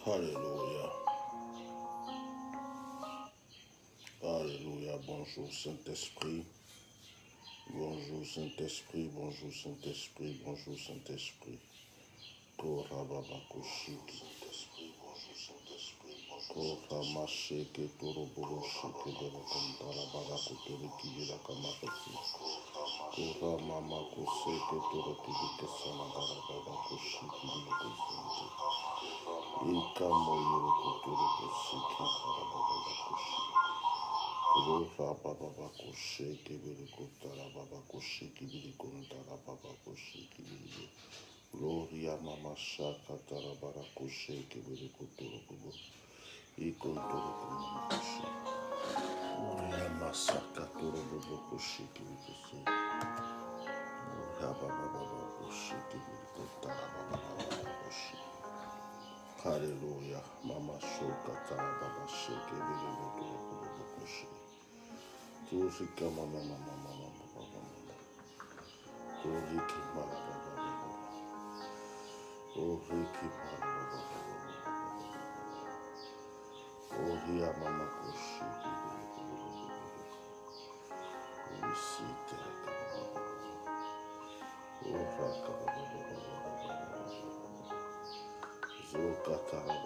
Alléluia. Alléluia. Bonjour Saint-Esprit. Bonjour Saint-Esprit. Bonjour Saint-Esprit. Bonjour Saint-Esprit. Kora baba kushiki. Bonjour Saint-Esprit. Kora masheke toro bobo shike bela kantara baba kuturi kibila kamakasi. Kora mama kuseke toro kibike sana bara baba kushiki bila kusente. Ika moyoro kuturu kushiki bara baba kushiki. Kora baba kushiki bila kutara baba kushiki bila kuntara baba kushiki bila. Gloria mama shaka tarabara kushe kebele kutoro kubo. Ikontoro kumama kushe. Gloria masaka toro bobo kushe kebele kushe. Gloria baba kushe kebele kutara baba kushe. Hallelujah. Mama shoka tarababa sheke kebele kutoro kubo kushe. Tusika mama. Gloria kimara baba. Oh, Riki Mara. Oh, Ria Mama Koshi. Oh, Sita. Oh, Raka. Zokatara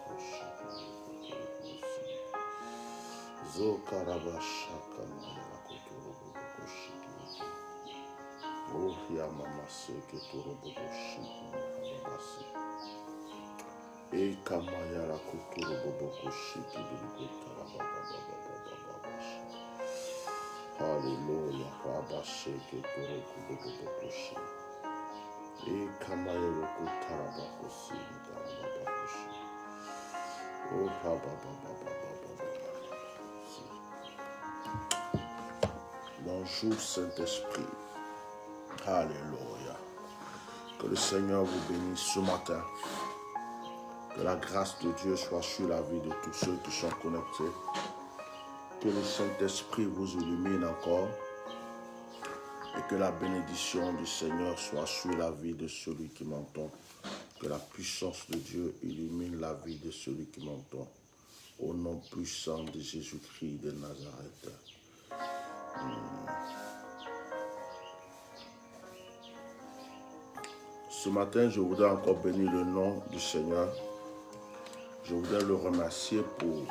Koshi. Zokaraba Shaka Maya Kotoro Koshi. Oh, Ria Mama Seke Toro Koshi. E kamayara kuturu bobo kushiki bilikutara baba. Hallelujah. Rabba sheke turu bobo kushi. E kamayara kutara baba kushi. Oh baba. Bonjour Saint-Esprit. Alléluia. Que le Seigneur vous bénisse ce matin. Que la grâce de Dieu soit sur la vie de tous ceux qui sont connectés. Que le Saint-Esprit vous illumine encore. Et que la bénédiction du Seigneur soit sur la vie de celui qui m'entend. Que la puissance de Dieu illumine la vie de celui qui m'entend. Au nom puissant de Jésus-Christ de Nazareth. Ce matin, je voudrais encore bénir le nom du Seigneur. Je voudrais le remercier pour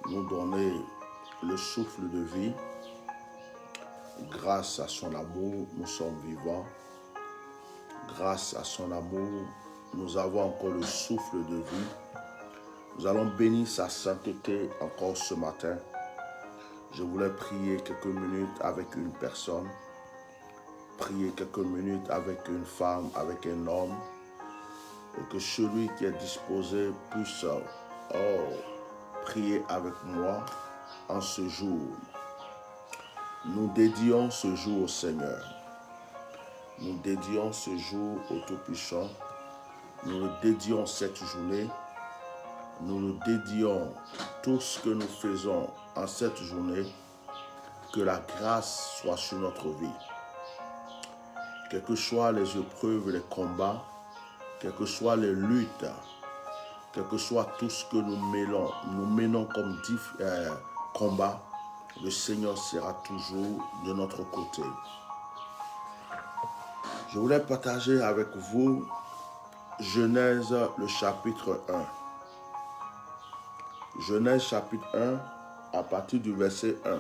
nous donner le souffle de vie. Grâce à son amour, nous sommes vivants. Grâce à son amour, nous avons encore le souffle de vie. Nous allons bénir sa sainteté encore ce matin. Je voulais prier quelques minutes avec une personne. Prier quelques minutes avec une femme, avec un homme. Et que celui qui est disposé puisse prier avec moi en ce jour. Nous dédions ce jour au Seigneur. Nous dédions ce jour au Tout-Puissant. Nous le dédions cette journée. Nous le dédions tout ce que nous faisons en cette journée. Que la grâce soit sur notre vie. Quelles que soient les épreuves et les combats, quelles que soient les luttes, quel que soit tout ce que nous menons comme combat, le Seigneur sera toujours de notre côté. Je voulais partager avec vous Genèse, le chapitre 1. Genèse, chapitre 1, à partir du verset 1.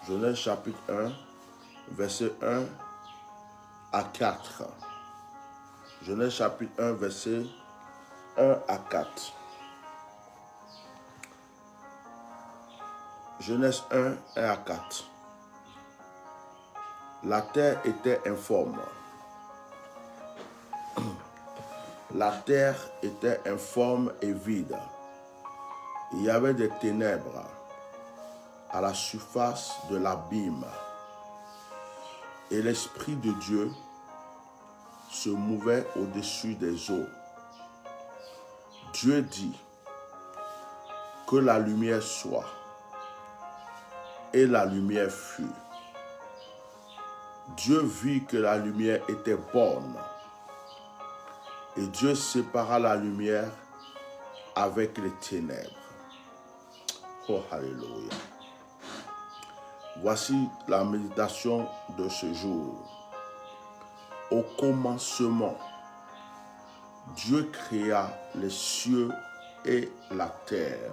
Genèse, chapitre 1, verset 1 à 4. Genèse, chapitre 1, verset 1 à 4. Genèse 1, 1 à 4. La terre était informe. La terre était informe et vide. Il y avait des ténèbres à la surface de l'abîme. Et l'Esprit de Dieu se mouvait au-dessus des eaux. Dieu dit que la lumière soit. Et la lumière fut. Dieu vit que la lumière était bonne. Et Dieu sépara la lumière avec les ténèbres. Oh, alléluia. Voici la méditation de ce jour. Au commencement, Dieu créa les cieux et la terre.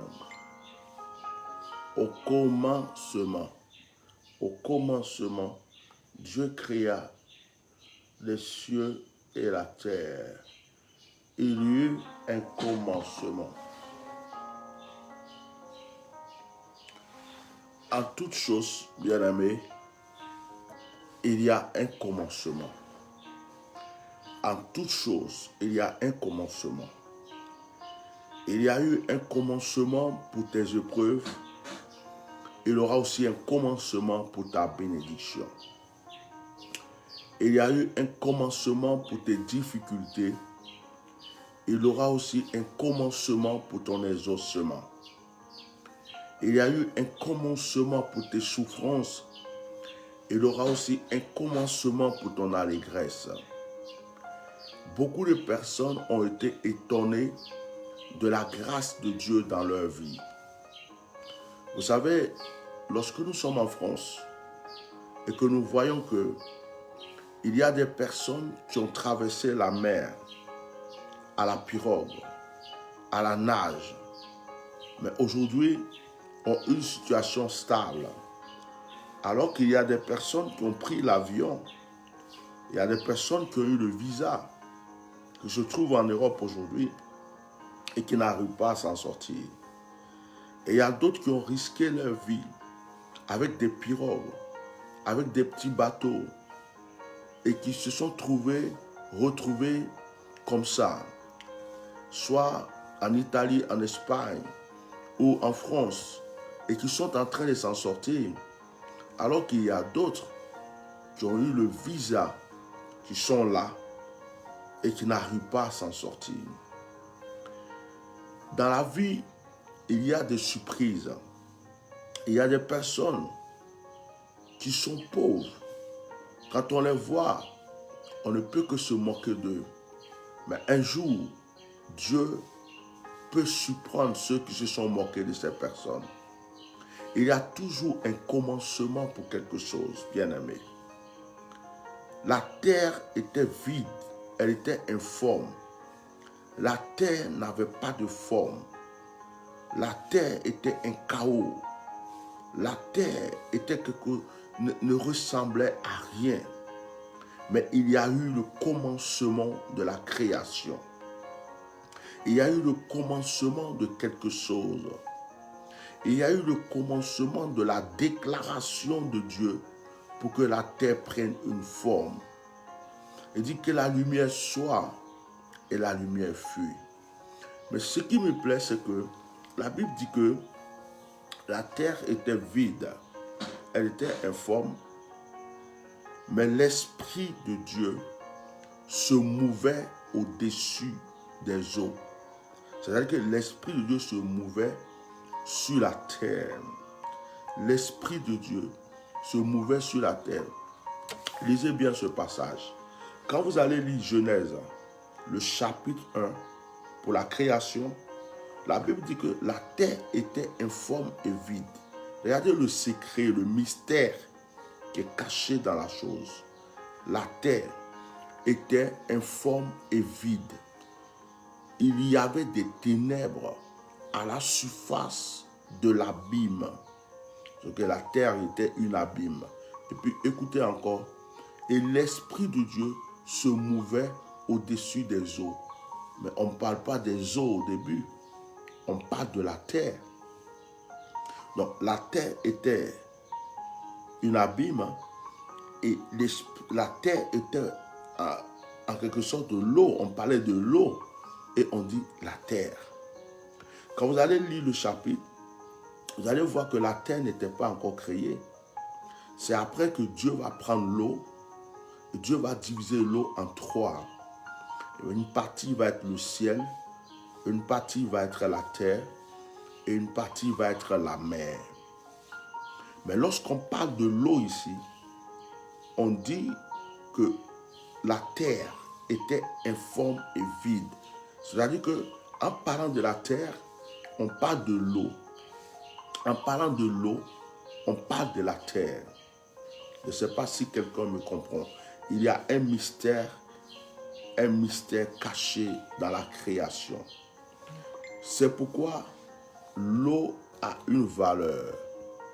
Au commencement, Dieu créa les cieux et la terre. Il y eut un commencement. En toute chose, bien-aimés, il y a un commencement. En toute chose, il y a un commencement. Il y a eu un commencement pour tes épreuves. Il y aura aussi un commencement pour ta bénédiction. Il y a eu un commencement pour tes difficultés. Il y aura aussi un commencement pour ton exaucement. Il y a eu un commencement pour tes souffrances. Il y aura aussi un commencement pour ton allégresse. Beaucoup de personnes ont été étonnées de la grâce de Dieu dans leur vie. Vous savez, lorsque nous sommes en France et que nous voyons que il y a des personnes qui ont traversé la mer à la pirogue, à la nage, mais aujourd'hui ont une situation stable. Alors qu'il y a des personnes qui ont pris l'avion, il y a des personnes qui ont eu le visa, qui se trouvent en Europe aujourd'hui et qui n'arrivent pas à s'en sortir. Et il y a d'autres qui ont risqué leur vie avec des pirogues, avec des petits bateaux, et qui se sont retrouvés comme ça, soit en Italie, en Espagne ou en France, et qui sont en train de s'en sortir, alors qu'il y a d'autres qui ont eu le visa, qui sont là et qui n'arrivent pas à s'en sortir. Dans la vie, il y a des surprises. Il y a des personnes qui sont pauvres. Quand on les voit, on ne peut que se moquer d'eux. Mais un jour, Dieu peut surprendre ceux qui se sont moqués de ces personnes. Il y a toujours un commencement pour quelque chose, bien-aimé. La terre était vide, elle était informe. La terre n'avait pas de forme. La terre était un chaos. La terre ne ressemblait à rien. Mais il y a eu le commencement de la création. Il y a eu le commencement de quelque chose. Il y a eu le commencement de la déclaration de Dieu pour que la terre prenne une forme. Il dit que la lumière soit et la lumière fut. Mais ce qui me plaît, c'est que la Bible dit que la terre était vide, elle était informe, mais l'Esprit de Dieu se mouvait au-dessus des eaux. C'est-à-dire que l'Esprit de Dieu se mouvait sur la terre. L'Esprit de Dieu se mouvait sur la terre. Lisez bien ce passage. Quand vous allez lire Genèse, le chapitre 1, pour la création, la Bible dit que la terre était informe et vide. Regardez le secret, le mystère qui est caché dans la chose. La terre était informe et vide. Il y avait des ténèbres à la surface de l'abîme. Parce que la terre était une abîme. Et puis écoutez encore. Et l'Esprit de Dieu se mouvait au-dessus des eaux. Mais on ne parle pas des eaux au début. On parle de la terre. Donc la terre était une abîme et la terre était en quelque sorte de l'eau. On parlait de l'eau et on dit la terre. Quand vous allez lire le chapitre, vous allez voir que la terre n'était pas encore créée. C'est après que Dieu va prendre l'eau et Dieu va diviser l'eau en trois. Une partie va être le ciel, une partie va être la terre et une partie va être la mer. Mais lorsqu'on parle de l'eau ici, on dit que la terre était informe et vide. C'est-à-dire que en parlant de la terre, on parle de l'eau. En parlant de l'eau, on parle de la terre. Je ne sais pas si quelqu'un me comprend. Il y a un mystère caché dans la création. C'est pourquoi l'eau a une valeur.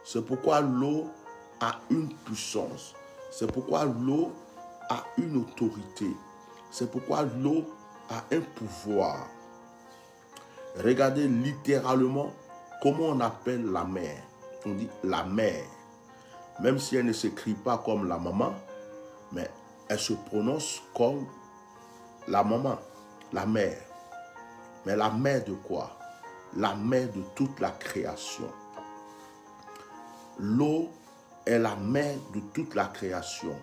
C'est pourquoi l'eau a une puissance. C'est pourquoi l'eau a une autorité. C'est pourquoi l'eau a un pouvoir. Regardez littéralement comment on appelle la mer. On dit la mer. Même si elle ne s'écrit pas comme la maman, mais elle se prononce comme la maman, la mère. Mais la mère de quoi? La mère de toute la création. L'eau est la mère de toute la création.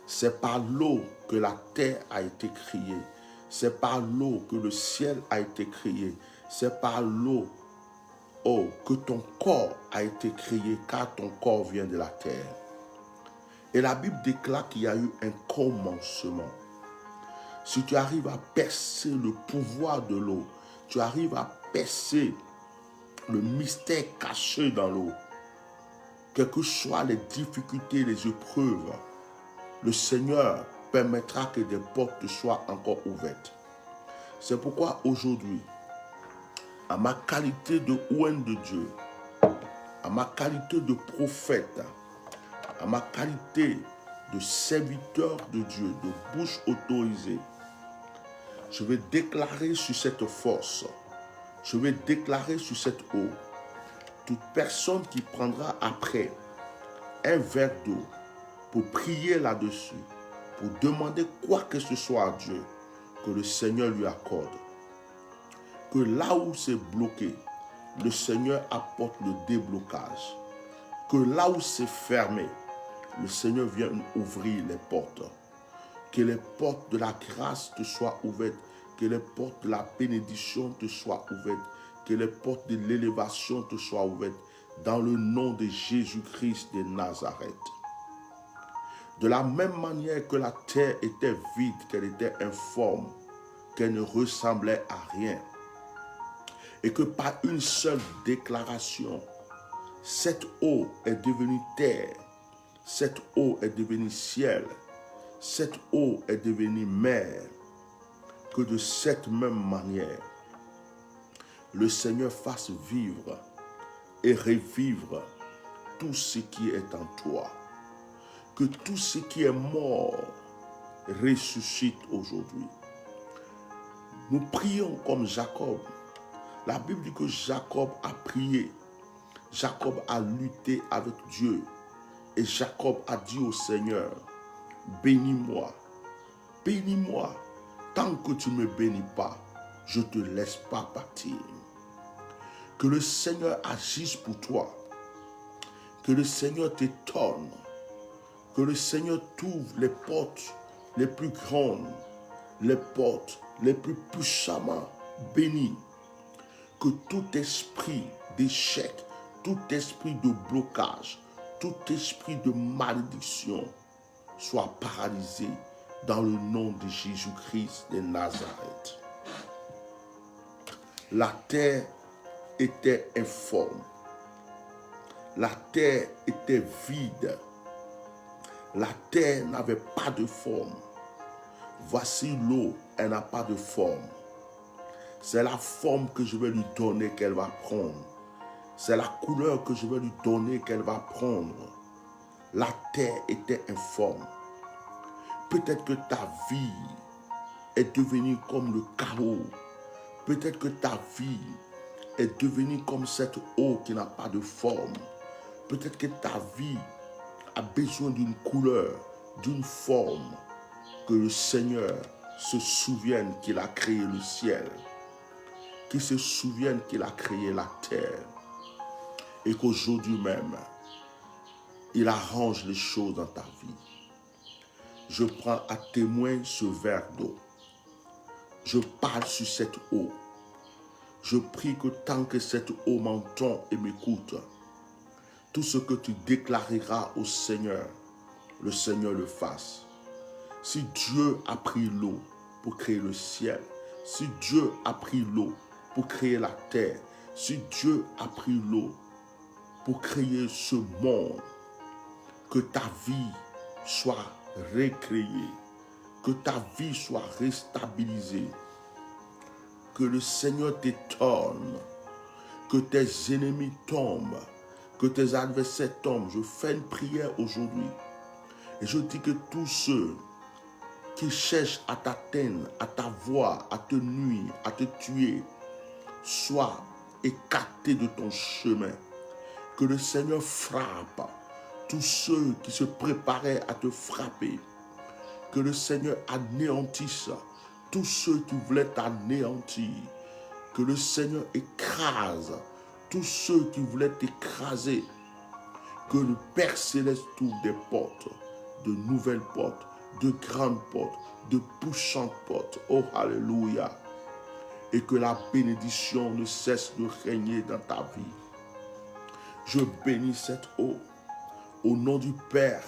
C'est par l'eau que la terre a été créée. C'est par l'eau que le ciel a été créé. C'est par l'eau que ton corps a été créé, car ton corps vient de la terre. Et la Bible déclare qu'il y a eu un commencement. Si tu arrives à percer le pouvoir de l'eau, tu arrives à percer le mystère caché dans l'eau, quelles que soient les difficultés, les épreuves, le Seigneur permettra que des portes soient encore ouvertes. C'est pourquoi aujourd'hui, à ma qualité de ouen de Dieu, à ma qualité de prophète, à ma qualité de serviteur de Dieu, de bouche autorisée, je vais déclarer sur cette force, je vais déclarer sur cette eau, toute personne qui prendra après un verre d'eau pour prier là-dessus, pour demander quoi que ce soit à Dieu, que le Seigneur lui accorde. Que là où c'est bloqué, le Seigneur apporte le déblocage. Que là où c'est fermé, le Seigneur vienne ouvrir les portes. Que les portes de la grâce te soient ouvertes. Que les portes de la bénédiction te soient ouvertes. Que les portes de l'élévation te soient ouvertes. Dans le nom de Jésus-Christ de Nazareth. De la même manière que la terre était vide, qu'elle était informe, qu'elle ne ressemblait à rien, et que par une seule déclaration, cette eau est devenue terre, cette eau est devenue ciel, cette eau est devenue mer, que de cette même manière, le Seigneur fasse vivre et revivre tout ce qui est en toi. Que tout ce qui est mort ressuscite aujourd'hui. Nous prions comme Jacob. La Bible dit que Jacob a prié. Jacob a lutté avec Dieu. Et Jacob a dit au Seigneur, bénis-moi. Bénis-moi. Tant que tu ne me bénis pas, je ne te laisse pas partir. Que le Seigneur agisse pour toi. Que le Seigneur t'étonne. Que le Seigneur t'ouvre les portes les plus grandes, les portes les plus puissamment bénies. Que tout esprit d'échec, tout esprit de blocage, tout esprit de malédiction soit paralysé dans le nom de Jésus-Christ de Nazareth. La terre était informe. La terre était vide. La terre n'avait pas de forme. Voici l'eau, elle n'a pas de forme. C'est la forme que je vais lui donner qu'elle va prendre. C'est la couleur que je vais lui donner qu'elle va prendre. La terre était informe. Peut-être que ta vie est devenue comme le chaos. Peut-être que ta vie est devenue comme cette eau qui n'a pas de forme. Peut-être que ta vie a besoin d'une couleur, d'une forme, que le Seigneur se souvienne qu'il a créé le ciel, qu'il se souvienne qu'il a créé la terre, et qu'aujourd'hui même, il arrange les choses dans ta vie. Je prends à témoin ce verre d'eau. Je parle sur cette eau. Je prie que tant que cette eau m'entend et m'écoute, tout ce que tu déclareras au Seigneur, le Seigneur le fasse. Si Dieu a pris l'eau, pour créer le ciel, si Dieu a pris l'eau pour créer la terre, si Dieu a pris l'eau pour créer ce monde, que ta vie soit recréée, que ta vie soit restabilisée, que le Seigneur t'étonne, que tes ennemis tombent, que tes adversaires tombent. Je fais une prière aujourd'hui et je dis que tous ceux qui cherchent à t'atteindre, à t'avoir, à te nuire, à te tuer, soient écartés de ton chemin. Que le Seigneur frappe tous ceux qui se préparaient à te frapper. Que le Seigneur anéantisse tous ceux qui voulaient t'anéantir. Que le Seigneur écrase tous ceux qui voulaient t'écraser. Que le Père Céleste ouvre des portes, de nouvelles portes, de grandes portes, de puissantes portes. Oh, alléluia. Et que la bénédiction ne cesse de régner dans ta vie. Je bénis cette eau au nom du Père,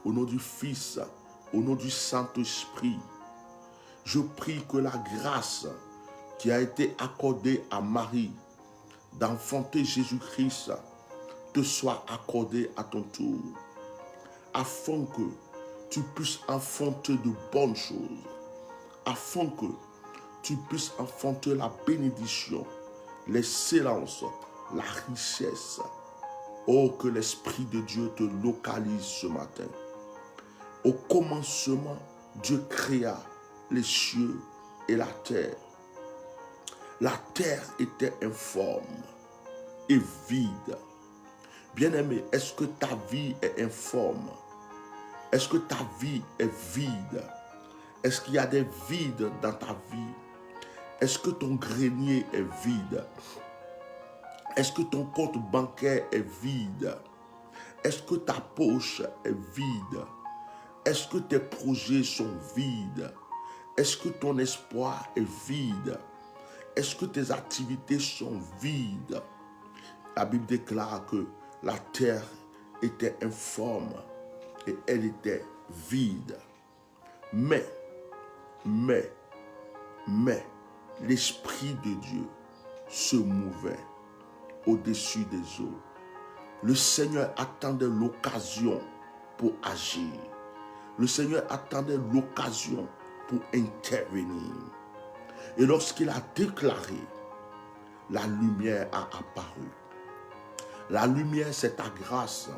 au nom du Fils, au nom du Saint-Esprit. Je prie que la grâce qui a été accordée à Marie d'enfanter Jésus-Christ te soit accordée à ton tour, afin que tu puisses enfanter de bonnes choses, afin que tu puisses enfanter la bénédiction, l'excellence, la richesse. Oh, que l'Esprit de Dieu te localise ce matin. Au commencement, Dieu créa les cieux et la terre. La terre était informe et vide. Bien-aimé, est-ce que ta vie est informe? Est-ce que ta vie est vide? Est-ce qu'il y a des vides dans ta vie? Est-ce que ton grenier est vide? Est-ce que ton compte bancaire est vide? Est-ce que ta poche est vide? Est-ce que tes projets sont vides? Est-ce que ton espoir est vide? Est-ce que tes activités sont vides? La Bible déclare que la terre était informe et elle était vide. Mais, l'Esprit de Dieu se mouvait au-dessus des eaux. Le Seigneur attendait l'occasion pour agir. Le Seigneur attendait l'occasion pour intervenir. Et lorsqu'il a déclaré, la lumière a apparu. La lumière, c'est ta grâce.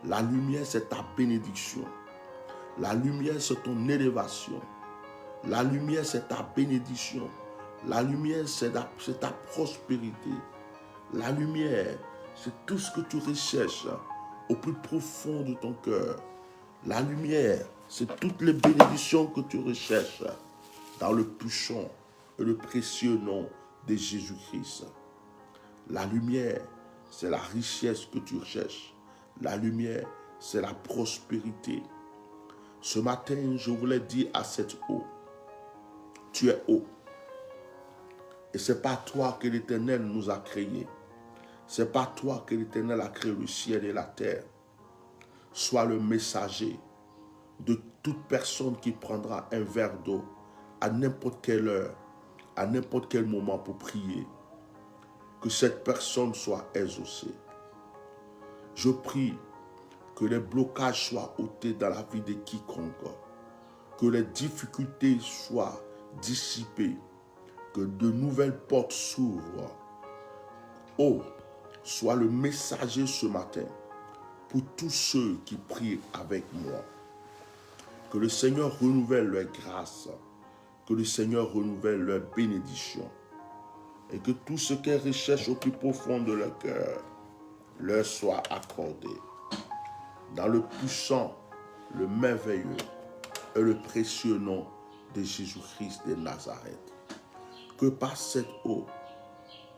La lumière, c'est ta bénédiction. La lumière, c'est ton élévation. La lumière, c'est ta bénédiction. La lumière, c'est ta prospérité. La lumière, c'est tout ce que tu recherches au plus profond de ton cœur. La lumière, c'est toutes les bénédictions que tu recherches dans le puissant et le précieux nom de Jésus-Christ. La lumière, c'est la richesse que tu recherches. La lumière, c'est la prospérité. Ce matin, je voulais dire à cette eau, tu es eau. Et ce n'est pas toi que l'Éternel nous a créés. Ce n'est pas toi que l'Éternel a créé le ciel et la terre. Sois le messager de toute personne qui prendra un verre d'eau à n'importe quelle heure, à n'importe quel moment pour prier. Que cette personne soit exaucée. Je prie que les blocages soient ôtés dans la vie de quiconque. Que les difficultés soient dissipées. Que de nouvelles portes s'ouvrent. Oh, sois le messager ce matin pour tous ceux qui prient avec moi. Que le Seigneur renouvelle leur grâce. Que le Seigneur renouvelle leur bénédiction. Et que tout ce qu'elles recherchent au plus profond de leur cœur leur soit accordé. Dans le puissant, le merveilleux et le précieux nom de Jésus-Christ de Nazareth. Que par cette eau,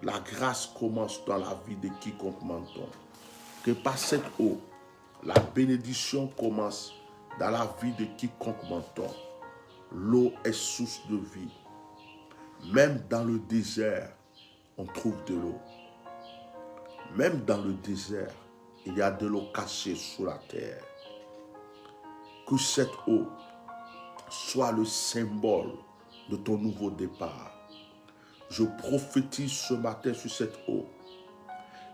la grâce commence dans la vie de quiconque m'entend. Que par cette eau, la bénédiction commence dans la vie de quiconque m'entend. L'eau est source de vie. Même dans le désert, on trouve de l'eau. Même dans le désert, il y a de l'eau cachée sous la terre. Que cette eau soit le symbole de ton nouveau départ. Je prophétise ce matin sur cette eau.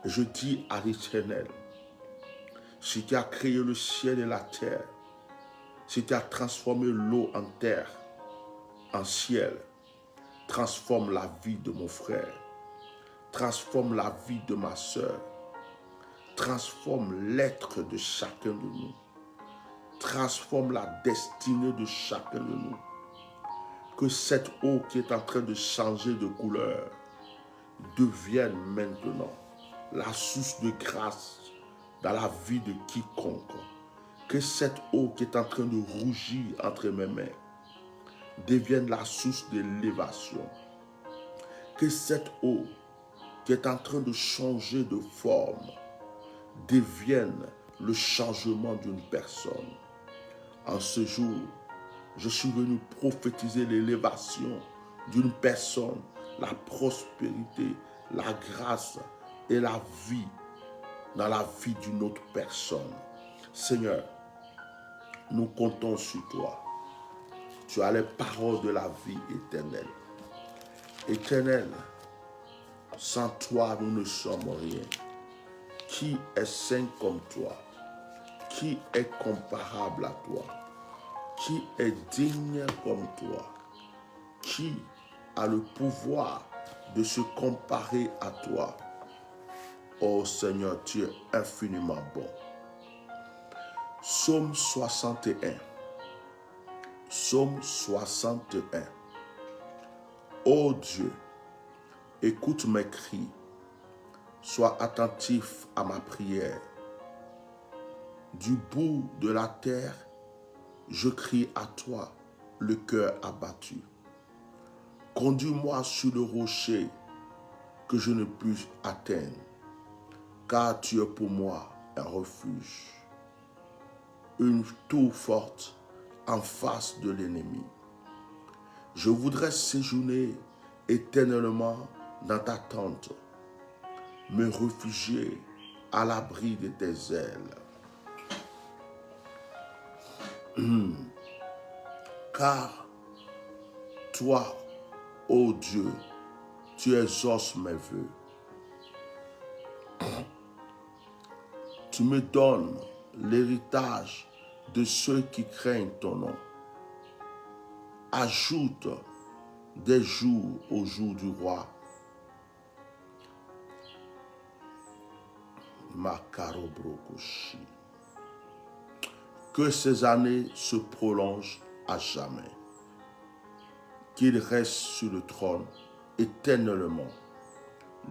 Et je dis à l'Éternel, si tu as créé le ciel et la terre, si tu as transformé l'eau en terre, en ciel, transforme la vie de mon frère, transforme la vie de ma soeur, transforme l'être de chacun de nous, transforme la destinée de chacun de nous. Que cette eau qui est en train de changer de couleur devienne maintenant la source de grâce dans la vie de quiconque. Que cette eau qui est en train de rougir entre mes mains devienne la source d'élévation. Que cette eau qui est en train de changer de forme devienne le changement d'une personne. En ce jour, je suis venu prophétiser l'élévation d'une personne, la prospérité, la grâce et la vie dans la vie d'une autre personne. Seigneur, nous comptons sur toi. Tu as les paroles de la vie éternelle. Éternel, sans toi, nous ne sommes rien. Qui est saint comme toi? Qui est comparable à toi? Qui est digne comme toi? Qui a le pouvoir de se comparer à toi? Oh Seigneur, tu es infiniment bon. Psaume 61. Psaume 61. Ô Dieu, écoute mes cris. Sois attentif à ma prière. Du bout de la terre, je crie à toi, le cœur abattu. Conduis-moi sur le rocher que je ne puis atteindre, car tu es pour moi un refuge, une tour forte en face de l'ennemi. Je voudrais séjourner éternellement dans ta tente, me réfugier à l'abri de tes ailes. Car toi, ô Dieu, tu exauces mes vœux. Tu me donnes l'héritage de ceux qui craignent ton nom. Ajoute des jours au jour du roi. Makarobrokoshi. Que ces années se prolongent à jamais. Qu'il reste sur le trône éternellement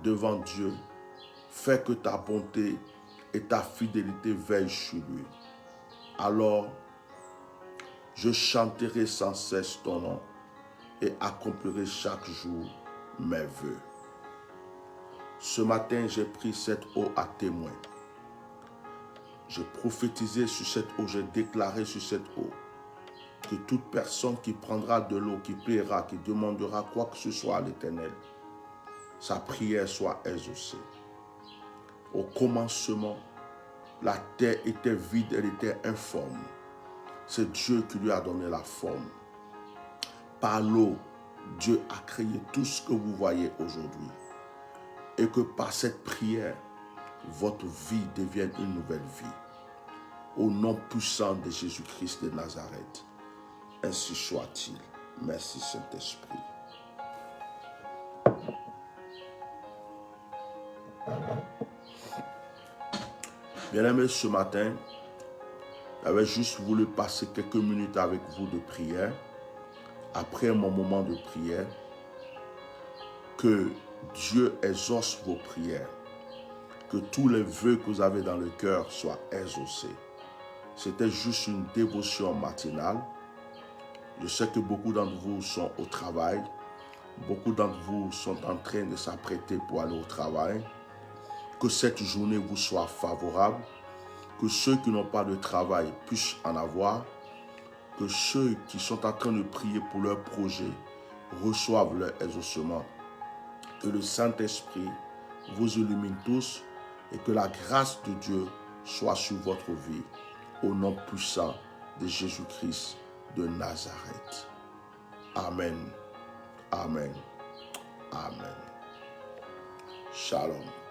devant Dieu. Fais que ta bonté et ta fidélité veillent sur lui. Alors, je chanterai sans cesse ton nom et accomplirai chaque jour mes vœux. Ce matin, j'ai pris cette eau à témoin. J'ai prophétisé sur cette eau, j'ai déclaré sur cette eau que toute personne qui prendra de l'eau, qui priera, qui demandera quoi que ce soit à l'Éternel, sa prière soit exaucée. Au commencement, la terre était vide, elle était informe. C'est Dieu qui lui a donné la forme. Par l'eau, Dieu a créé tout ce que vous voyez aujourd'hui. Et que par cette prière, votre vie devienne une nouvelle vie. Au nom puissant de Jésus-Christ de Nazareth. Ainsi soit-il. Merci Saint-Esprit. Bien-aimés, ce matin, j'avais juste voulu passer quelques minutes avec vous de prière. Après mon moment de prière, que Dieu exauce vos prières. Que tous les vœux que vous avez dans le cœur soient exaucés. C'était juste une dévotion matinale. Je sais que beaucoup d'entre vous sont au travail. Beaucoup d'entre vous sont en train de s'apprêter pour aller au travail. Que cette journée vous soit favorable. Que ceux qui n'ont pas de travail puissent en avoir. Que ceux qui sont en train de prier pour leur projet reçoivent leur exaucement. Que le Saint-Esprit vous illumine tous et que la grâce de Dieu soit sur votre vie. Au nom puissant de Jésus-Christ de Nazareth. Amen Amen. Amen. Shalom.